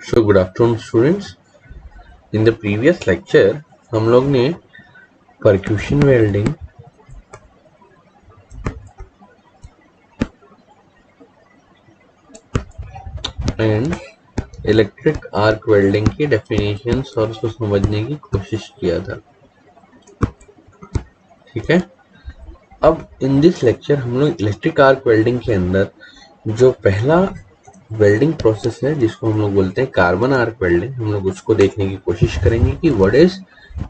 So good afternoon students. In the previous lecture हम लोग ने percussion welding and electric arc welding की definitions और उसको समझने की कोशिश किया था। ठीक है, अब इन दिस लेक्चर हम लोग इलेक्ट्रिक आर्क वेल्डिंग के अंदर जो पहला वेल्डिंग प्रोसेस है जिसको हम लोग बोलते हैं कार्बन आर्क वेल्डिंग, हम लोग उसको देखने की कोशिश करेंगे कि what is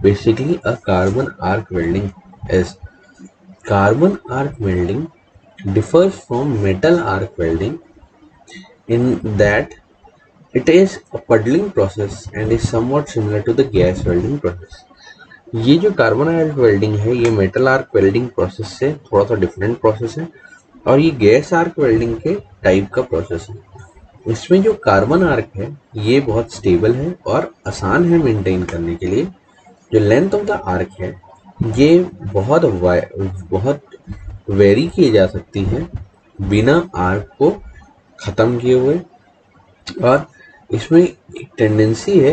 basically a carbon arc welding. As carbon arc welding differs from metal arc welding in that it is a puddling process and is somewhat similar to the gas welding process। ये जो carbon arc welding है ये metal arc welding process से थोड़ा सा different process है और ये गैस आर्क वेल्डिंग के टाइप का प्रोसेस है। इसमें जो कार्बन आर्क है ये बहुत स्टेबल है और आसान है मेंटेन करने के लिए। जो लेंथ ऑफ द आर्क है ये बहुत वेरी की जा सकती है बिना आर्क को ख़त्म किए हुए, और इसमें एक टेंडेंसी है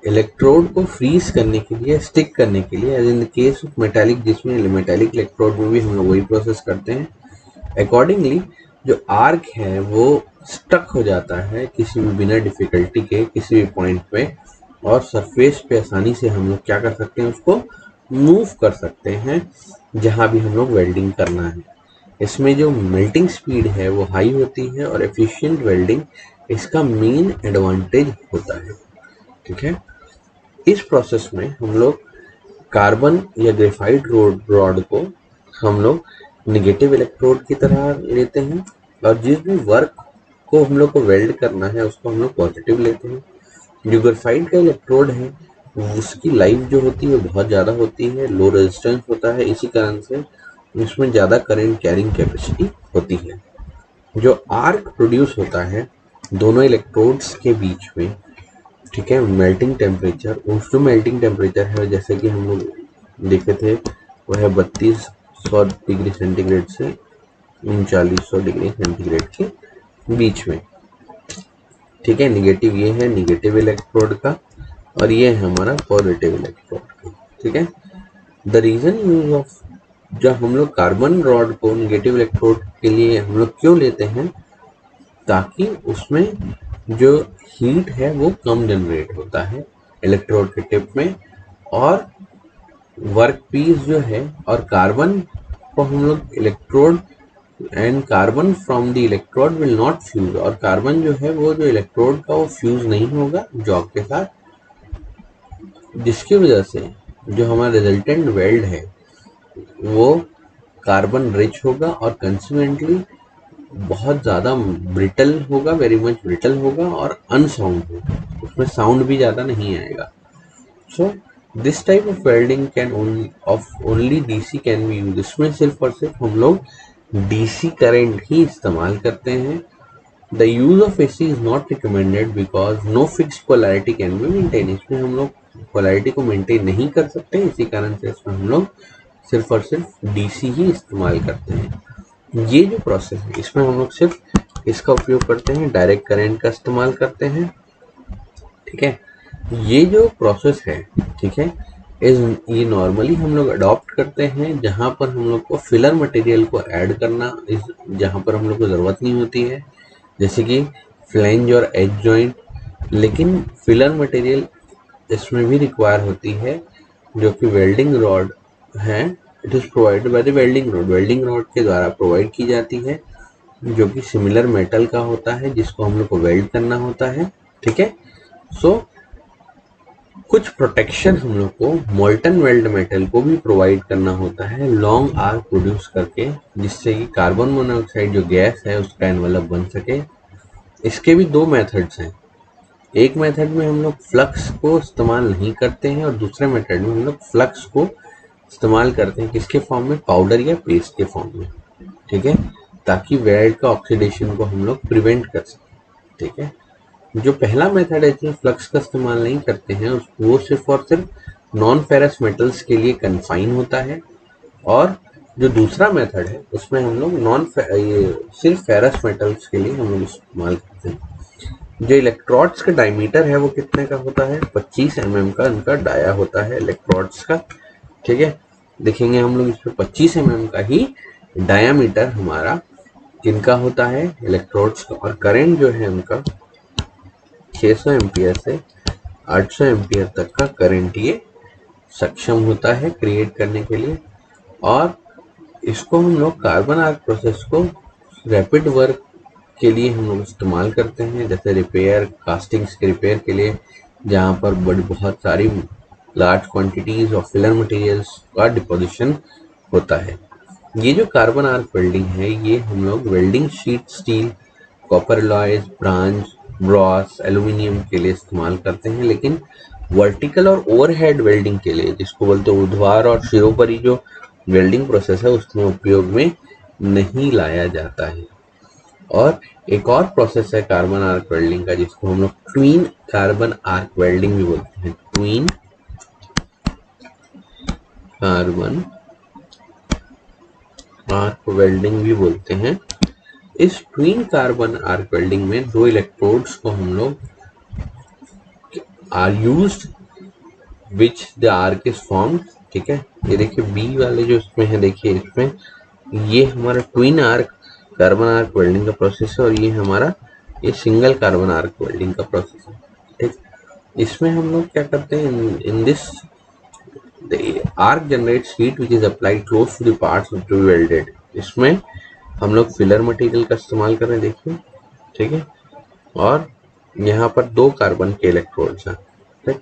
इलेक्ट्रोड को फ्रीज करने के लिए, स्टिक करने के लिए, as in the case of metallic, जिसमें मेटालिक इलेक्ट्रोड में भी हम लोग वही प्रोसेस करते हैं। अकॉर्डिंगली जो आर्क है वो स्टक हो जाता है किसी भी बिना डिफिकल्टी के किसी भी पॉइंट पे, और सरफेस पे आसानी से हम लोग क्या कर सकते हैं, उसको मूव कर सकते हैं जहां भी हम लोग वेल्डिंग करना है। इसमें जो मेल्टिंग स्पीड है वो हाई होती है और एफिशिएंट वेल्डिंग इसका मेन एडवांटेज होता है। ठीक है, इस प्रोसेस में हम लोग कार्बन या ग्रेफाइट रॉड को हम लोग निगेटिव इलेक्ट्रोड की तरह लेते हैं और जिस भी वर्क को हम लोग को वेल्ड करना है उसको हम लोग पॉजिटिव लेते हैं। जो ग्रेफाइट का इलेक्ट्रोड है उसकी लाइफ जो होती है वो बहुत ज़्यादा होती है, लो रेजिस्टेंस होता है, इसी कारण से इसमें ज़्यादा करंट कैरिंग कैपेसिटी होती है। जो आर्क प्रोड्यूस होता है दोनों इलेक्ट्रोड्स के बीच में, ठीक है, मेल्टिंग टेम्परेचर, उस जो मेल्टिंग टेम्परेचर है जैसे कि हम लोग देखे थे वो है 3200 डिग्री सेंटीग्रेड से 3900 डिग्री सेंटीग्रेड के बीच में। ठीक है, निगेटिव ये है निगेटिव इलेक्ट्रोड का और ये है हमारा पॉजिटिव इलेक्ट्रोड का। ठीक है, द रीजन यूज ऑफ, जब हम लोग कार्बन रॉड को निगेटिव इलेक्ट्रोड के लिए हम लोग क्यों लेते हैं, ताकि उसमें जो हीट है वो कम जनरेट होता है इलेक्ट्रोड के टिप में, और वर्क पीस जो है और कार्बन को हम लोग electrode and carbon from the electrode will not fuse, और कार्बन जो है वो जो इलेक्ट्रोड का वो फ्यूज नहीं होगा जॉब के साथ, जिसकी वजह से जो हमारा रिजल्टेंट वेल्ड है वो कार्बन रिच होगा और कंसिक्वेंटली बहुत ज़्यादा ब्रिटल होगा, वेरी मच ब्रिटल होगा और अनसाउंड होगा, उसमें साउंड भी ज़्यादा नहीं आएगा। So this type of welding can only DC can be use. इसमें सिर्फ और सिर्फ हम लोग डीसी करंट ही इस्तेमाल करते हैं। The use of AC is not recommended because no fix polarity can be maintain. इसमें हम लोग पोलैरिटी को मेंटेन नहीं कर सकते, इसी कारण से इसमें हम लोग सिर्फ और सिर्फ डीसी ही इस्तेमाल करते हैं। ये जो प्रोसेस है इसमें हम लोग सिर्फ इसका उपयोग करते हैं, डायरेक्ट करंट का इस्तेमाल करते हैं। ठीक है, ये जो प्रोसेस है, ठीक है, ये नॉर्मली हम लोग अडॉप्ट करते हैं जहां पर हम लोग को फिलर मटेरियल को ऐड करना, जहां पर हम लोग को ज़रूरत नहीं होती है, जैसे कि फ्लैंज और एज जॉइंट। लेकिन फिलर मटेरियल इसमें भी रिक्वायर होती है जो कि वेल्डिंग रॉड है, it is provided by the welding rod, welding rod के द्वारा प्रोवाइड की जाती है, जो कि सिमिलर मेटल का होता है जिसको हम लोग को वेल्ड करना होता है। ठीक है, सो कुछ प्रोटेक्शन हम लोग को मोल्टन वेल्ड मेटल को भी प्रोवाइड करना होता है लॉन्ग आर्क प्रोड्यूस करके, जिससे कि कार्बन मोनोऑक्साइड जो गैस है उसका एनवलप बन सके। इसके भी दो मेथड्स हैं, एक मेथड में हम लोग फ्लक्स को इस्तेमाल नहीं करते हैं और दूसरे मेथड में हम लोग फ्लक्स को इस्तेमाल करते हैं, किसके फॉर्म में, पाउडर या पेस्ट के फॉर्म में। ठीक है, ताकि वेल्ड का ऑक्सीडेशन को हम लोग प्रिवेंट कर सकें। ठीक है, जो पहला मेथड है इसमें फ्लक्स का इस्तेमाल नहीं करते हैं, वो सिर्फ और सिर्फ नॉन फेरस मेटल्स के लिए कन्फाइन होता है, और जो दूसरा मेथड है उसमें हम लोग सिर्फ फेरस मेटल्स के लिए हम लोग इस्तेमाल करते हैं। जो इलेक्ट्रोड्स का डायमीटर है वो कितने का होता है, 25 mm का इनका डाया होता है इलेक्ट्रोड्स का। ठीक है, देखेंगे हम लोग इसमें 25 mm का ही डायामीटर हमारा किनका होता है, इलेक्ट्रोड्स का। और करंट जो है उनका 600 एम्पियर से 800 एम्पियर तक का करंट ये सक्षम होता है क्रिएट करने के लिए। और इसको हम लोग कार्बन आर्क प्रोसेस को रैपिड वर्क के लिए हम लोग इस्तेमाल करते हैं, जैसे रिपेयर, कास्टिंग्स के रिपेयर के लिए, जहाँ पर बहुत सारी large quantities of filler materials का डिपोजिशन होता है। ये जो कार्बन आर्क वेल्डिंग है ये हम लोग welding sheet steel, copper alloys, Bros, aluminium के लिए इस्तेमाल करते हैं। लेकिन वर्टिकल और ओवरहेड वेल्डिंग के लिए, जिसको बोलते हैं ऊर्ध्वाधर और शिरोपरि जो वेल्डिंग प्रोसेस है, उसमें उपयोग में नहीं लाया जाता है। और एक और प्रोसेस है कार्बन आर्क वेल्डिंग का, जिसको हम लोग ट्विन कार्बन आर्क वेल्डिंग भी बोलते हैं। ट्विन कार्बन आर्क वेल्डिंग भी बोलते हैं। इस ट्विन कार्बन आर्क वेल्डिंग में दो इलेक्ट्रोड्स को हम लोग are used which the arc is formed. ठीक है, ये देखिए बी वाले जो इसमें है, देखिए इसमें ये हमारा twin arc carbon arc welding का प्रोसेस है, और ये हमारा ये सिंगल कार्बन आर्क वेल्डिंग का प्रोसेस है। ठीक, इसमें हम लोग क्या करते हैं, in this the arc generates heat which is applied close to the parts to be welded. इसमें हम लोग फिलर मटेरियल का इस्तेमाल कर रहे हैं, देखिए। ठीक है, और यहाँ पर दो कार्बन के इलेक्ट्रोड्स हैं। ठीक,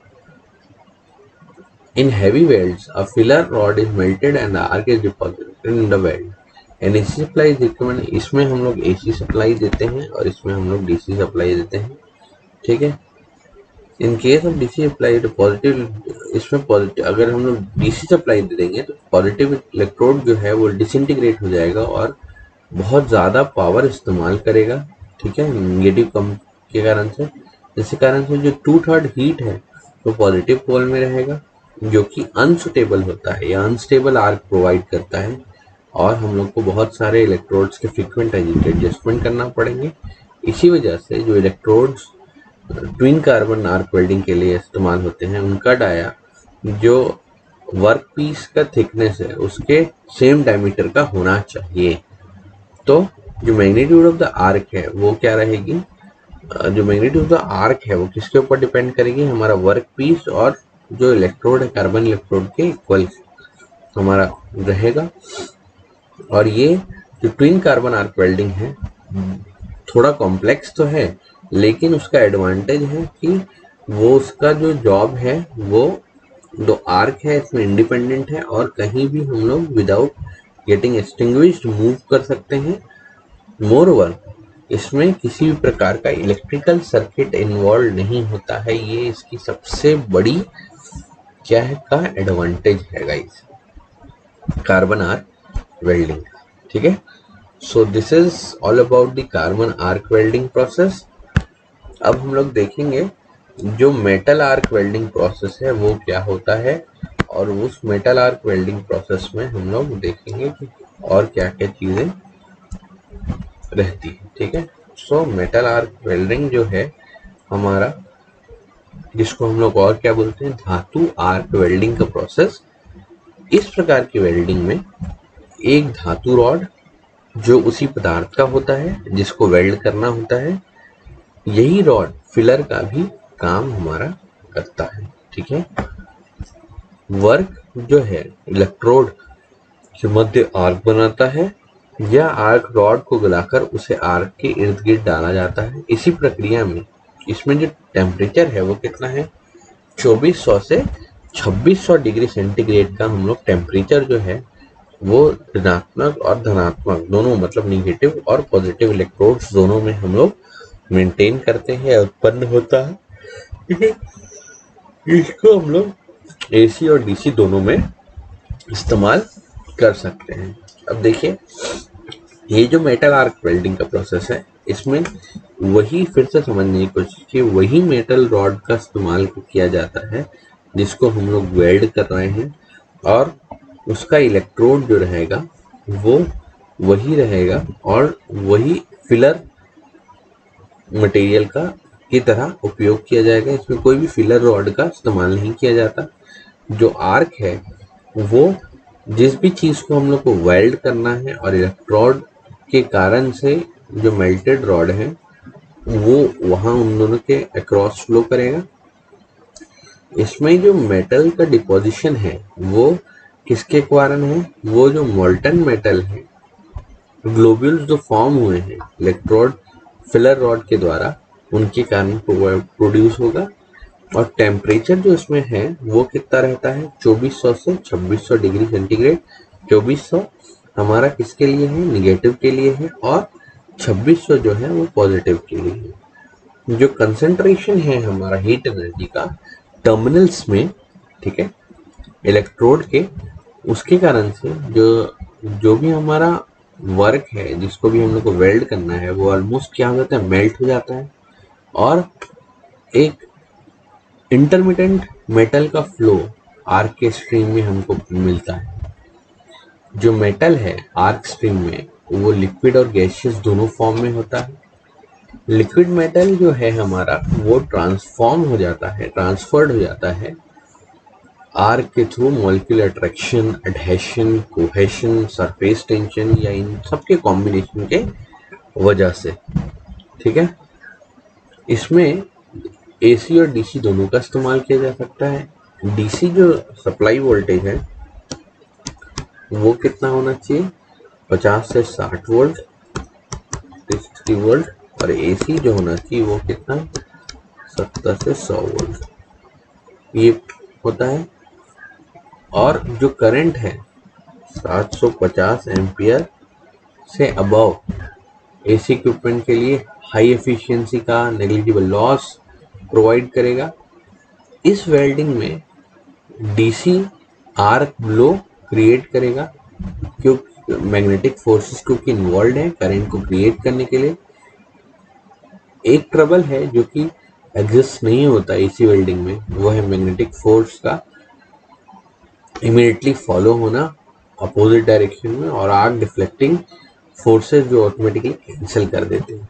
in heavy welds a filler rod is melted and the arc is deposited in the weld and AC supply is recommended. इसमें हम लोग एसी सप्लाई देते हैं और इसमें हम लोग डीसी सप्लाई देते हैं। ठीक है, in case of DC supply तो पॉजिटिव, इसमें पॉजिटिव अगर हम लोग डीसी सप्लाई दे देंगे तो पॉजिटिव इलेक्ट्रोड जो है वो डिसइंटीग्रेट हो जाएगा और बहुत ज़्यादा पावर इस्तेमाल करेगा। ठीक है, नेगेटिव कम के कारण से, जिसके कारण से जो 2/3 हीट है वो पॉजिटिव पोल में रहेगा, जो कि अनसुटेबल होता है या अनस्टेबल आर्क प्रोवाइड करता है। और हम लोग को बहुत सारे इलेक्ट्रोड्स के फ्रीक्वेंट एडजस्टमेंट करना पड़ेंगे। इसी वजह से जो electrodes twin carbon arc welding के लिए इस्तेमाल होते हैं, उनका डाया जो वर्क पीस का थिकनेस है उसके सेम डायमीटर का होना चाहिए। तो जो मैग्नीट्यूड ऑफ द आर्क है वो क्या रहेगी, जो मैग्नीट्यूड ऑफ द आर्क है वो किसके ऊपर डिपेंड करेगी, हमारा वर्क पीस और जो इलेक्ट्रोड है कार्बन इलेक्ट्रोड के इक्वल हमारा रहेगा। और ये जो ट्विन कार्बन आर्क वेल्डिंग है थोड़ा कॉम्प्लेक्स तो है, लेकिन उसका एडवांटेज है कि वो उसका जो जॉब है वो दो आर्क है इसमें इंडिपेंडेंट है और कहीं भी हम लोग विदाउट गेटिंग एक्सटिंग्विश्ड मूव कर सकते हैं। मोरओवर इसमें किसी भी प्रकार का इलेक्ट्रिकल सर्किट इन्वॉल्व नहीं होता है। ये इसकी सबसे बड़ी क्या है का एडवांटेज है गाइस, कार्बन आर्क वेल्डिंग। ठीक है, so this is all about the carbon arc welding process. अब हम लोग देखेंगे जो मेटल आर्क वेल्डिंग प्रोसेस है वो क्या होता है, और उस मेटल आर्क वेल्डिंग प्रोसेस में हम लोग देखेंगे कि और क्या क्या चीजें रहती है। ठीक है, सो मेटल आर्क वेल्डिंग जो है हमारा, जिसको हम लोग और क्या बोलते हैं, धातु आर्क वेल्डिंग का प्रोसेस। इस प्रकार की वेल्डिंग में एक धातु रॉड जो उसी पदार्थ का होता है जिसको वेल्ड करना होता है, यही रॉड फिलर का भी काम हमारा करता है। ठीक है, वर्क जो है इलेक्ट्रोड के मध्य आर्क बनाता है या आर्क रॉड को गलाकर उसे आर्क के इर्द गिर्द डाला जाता है। इसी प्रक्रिया में इसमें जो टेम्परेचर है वो कितना है, 2400 से 2600 डिग्री सेंटीग्रेड का हम लोग टेम्परेचर जो है वो ऋणात्मक और धनात्मक दोनों, मतलब निगेटिव और पॉजिटिव इलेक्ट्रोड्स दोनों में हम लोग मेंटेन करते हैं, उत्पन्न होता है। इसको हम लोग एसी और डीसी दोनों में इस्तेमाल कर सकते हैं। अब देखिए ये जो मेटल आर्क वेल्डिंग का प्रोसेस है, इसमें वही फिर से समझने की कोशिश की, वही मेटल रॉड का इस्तेमाल किया जाता है जिसको हम लोग वेल्ड कर रहे हैं, और उसका इलेक्ट्रोड जो रहेगा वो वही रहेगा और वही फिलर मटेरियल का की तरह उपयोग किया जाएगा। इसमें कोई भी फिलर रॉड का इस्तेमाल नहीं किया जाता। जो आर्क है वो जिस भी चीज को हम लोग को वेल्ड करना है और इलेक्ट्रोड के कारण से जो मेल्टेड रॉड है वो वहां उन दोनों के अक्रॉस फ्लो करेगा। इसमें जो मेटल का डिपोजिशन है वो किसके कारण है? वो जो मोल्टन मेटल है, ग्लोब्यूल्स जो फॉर्म हुए हैं इलेक्ट्रोड फिलर रॉड के द्वारा, उनके कारण प्रोड्यूस होगा। और टेम्परेचर जो इसमें है वो कितना रहता है? 2400 से 2600 डिग्री सेंटीग्रेड। 2400 हमारा किसके लिए है? निगेटिव के लिए है, और 2600 जो है वो पॉजिटिव के लिए है। जो कंसंट्रेशन है हमारा हीट एनर्जी का टर्मिनल्स में, ठीक है, इलेक्ट्रोड के, उसके कारण से जो जो भी हमारा वर्क है जिसको भी हम लोग को वेल्ड करना है वो ऑलमोस्ट क्या हो जाता है? मेल्ट हो जाता है। और एक इंटरमिटेंट मेटल का फ्लो आर्क के स्ट्रीम में हमको मिलता है। जो मेटल है आर्क स्ट्रीम में वो लिक्विड और गैसियस दोनों फॉर्म में होता है। लिक्विड मेटल जो है हमारा वो ट्रांसफॉर्म हो जाता है, ट्रांसफर्ड हो जाता है आर्क के through molecular attraction, adhesion, cohesion, surface tension या इन सबके कॉम्बिनेशन के वजह से। ठीक है, इसमें एसी और डीसी दोनों का इस्तेमाल किया जा सकता है। डीसी जो सप्लाई वोल्टेज है वो कितना होना चाहिए? 50 से 60 वोल्ट, 60 वोल्ट। और एसी जो होना चाहिए वो कितना? 70 से 100 वोल्ट ये होता है। और जो करंट है 750 एम्पियर से अबव एसी इक्विपमेंट के लिए हाई एफिशिएंसी का नेग्लिजिबल लॉस प्रोवाइड करेगा। इस वेल्डिंग में डीसी आर्क ब्लो क्रिएट करेगा क्योंकि मैग्नेटिक फोर्सेस क्योंकि इन्वॉल्व है करंट को क्रिएट करने के लिए। एक ट्रबल है जो कि एग्जिस्ट नहीं होता एसी वेल्डिंग में, वो है मैग्नेटिक फोर्स का इमीडिएटली फॉलो होना अपोजिट डायरेक्शन में, और आर्क डिफ्लेक्टिंग फोर्सेस जो ऑटोमेटिकली कैंसिल कर देते हैं।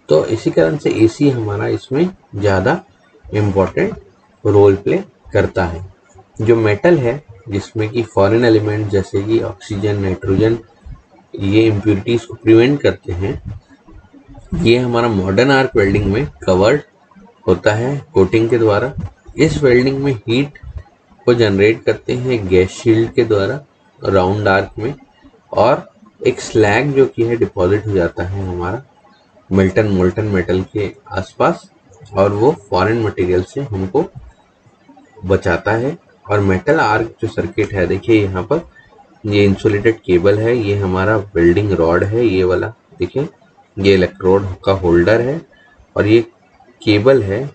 तो इसी कारण से एसी हमारा इसमें ज़्यादा इम्पोर्टेंट रोल प्ले करता है। जो मेटल है जिसमें कि फॉरेन एलिमेंट जैसे कि ऑक्सीजन, नाइट्रोजन, ये इम्प्यूरिटीज को प्रिवेंट करते हैं, ये हमारा मॉडर्न आर्क वेल्डिंग में कवर्ड होता है कोटिंग के द्वारा। इस वेल्डिंग में हीट को जनरेट करते हैं गैस शील्ड के द्वारा राउंड आर्क में, और एक स्लैग जो कि है डिपॉजिट हो जाता है हमारा मोल्टन मेटल के आसपास, और वो फॉरेन मटेरियल से हमको बचाता है। और मेटल आर्क जो सर्किट है, देखिए यहाँ पर ये इंसुलेटेड केबल है, ये हमारा वेल्डिंग रॉड है, ये वाला देखिए, ये इलेक्ट्रोड का होल्डर है, और ये केबल है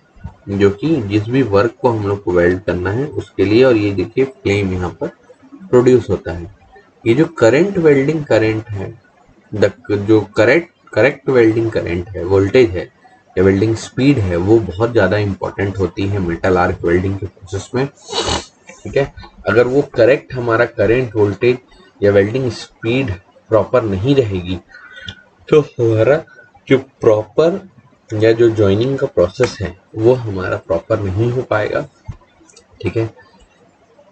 जो कि जिस भी वर्क को हम लोग को वेल्ड करना है उसके लिए। और ये देखिए फ्लेम यहाँ पर प्रोड्यूस होता है। ये जो करंट वेल्डिंग करंट है, जो करेक्ट वेल्डिंग करंट है, वोल्टेज है या वेल्डिंग स्पीड है, वो बहुत ज़्यादा इंपॉर्टेंट होती है मेटल आर्क वेल्डिंग के प्रोसेस में। ठीक है, अगर वो करेक्ट हमारा करंट, वोल्टेज या वेल्डिंग स्पीड प्रॉपर नहीं रहेगी तो हमारा जो प्रॉपर या जो जॉइनिंग का प्रोसेस है वो हमारा प्रॉपर नहीं हो पाएगा। ठीक है,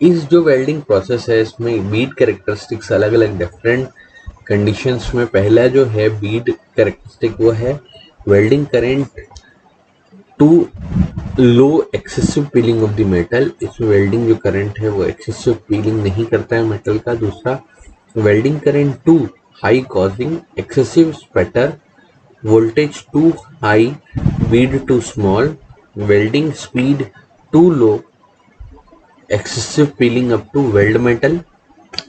इस जो वेल्डिंग प्रोसेस है इसमें बीड कैरेक्टरिस्टिक्स अलग अलग डिफरेंट कंडीशंस में। पहला जो है बीड कैरेक्टरिस्टिक वो है welding current too low excessive piling of the metal. इसमें वेल्डिंग जो करंट है वो एक्सेसिव पीलिंग नहीं करता है मेटल का। दूसरा, welding current too high causing excessive spatter, voltage too high, bead too small, welding speed too low, excessive piling up to weld metal.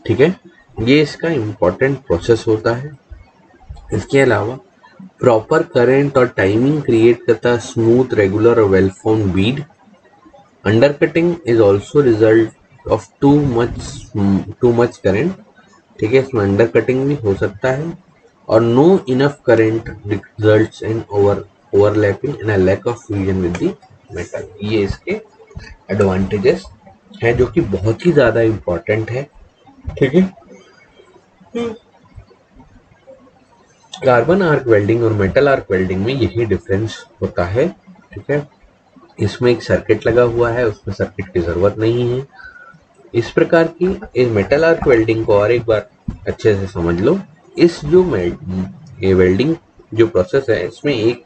ठीक है, ये इसका इम्पोर्टेंट प्रोसेस होता है। इसके अलावा प्रॉपर करंट और टाइमिंग क्रिएट करता है स्मूथ, रेगुलर और well form bead. Undercutting is also result of too much current. ठीक है, इसमें अंडरकटिंग भी हो सकता है। और no enough current results in overlapping and a lack of fusion with the metal. ये इसके एडवांटेजेस है जो कि बहुत ही ज्यादा इंपॉर्टेंट है। ठीक है, कार्बन आर्क वेल्डिंग और मेटल आर्क वेल्डिंग में यही डिफरेंस होता है। ठीक है। इसमें एक सर्किट लगा हुआ है, उसमें सर्किट की जरूरत नहीं है। इस प्रकार की इस मेटल आर्क वेल्डिंग को और एक बार अच्छे से समझ लो। इस जो ये वेल्डिंग जो प्रोसेस है, इसमें एक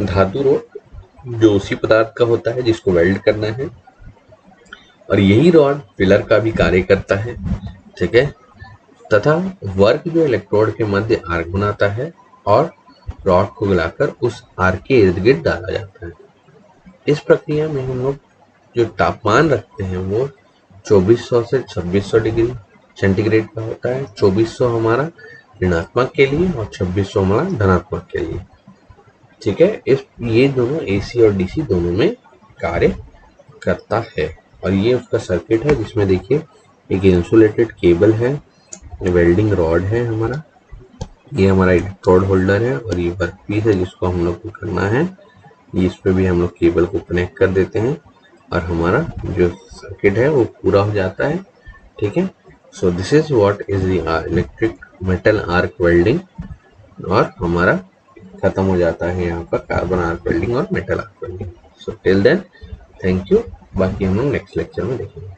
धातु रॉड जो उसी पदार्थ का होता है जिसको वेल्ड करना है, और यही रॉड पिलर का भी कार्य करता है, ठीक है। तथा वर्क जो इलेक्ट्रोड के मध्य आर्क बनाता है और रॉड को मिलाकर उस आर्क के इर्द गिर्द डाला जाता है। इस प्रक्रिया में हम लोग जो तापमान रखते हैं वो 2400 से 2600 डिग्री सेंटीग्रेड का होता है। 2400 हमारा ऋणात्मक के लिए और 2600 हमारा धनात्मक के लिए, ठीक है। ये दोनों एसी और डीसी दोनों में कार्य करता है। और ये उसका सर्किट है जिसमें देखिए एक इंसुलेटेड केबल है, वेल्डिंग रॉड है हमारा, ये हमारा इलेक्ट्रोड होल्डर है, और ये वर्क पीस है जिसको हम लोग को करना है। इस पे भी हम लोग केबल को कनेक्ट कर देते हैं और हमारा जो सर्किट है वो पूरा हो जाता है, ठीक है। So this is what is the electric metal arc welding, और हमारा खत्म हो जाता है यहाँ पर कार्बन आर्क वेल्डिंग और metal arc welding. So till then thank you, बाकी हम लोग नेक्स्ट लेक्चर में देखेंगे।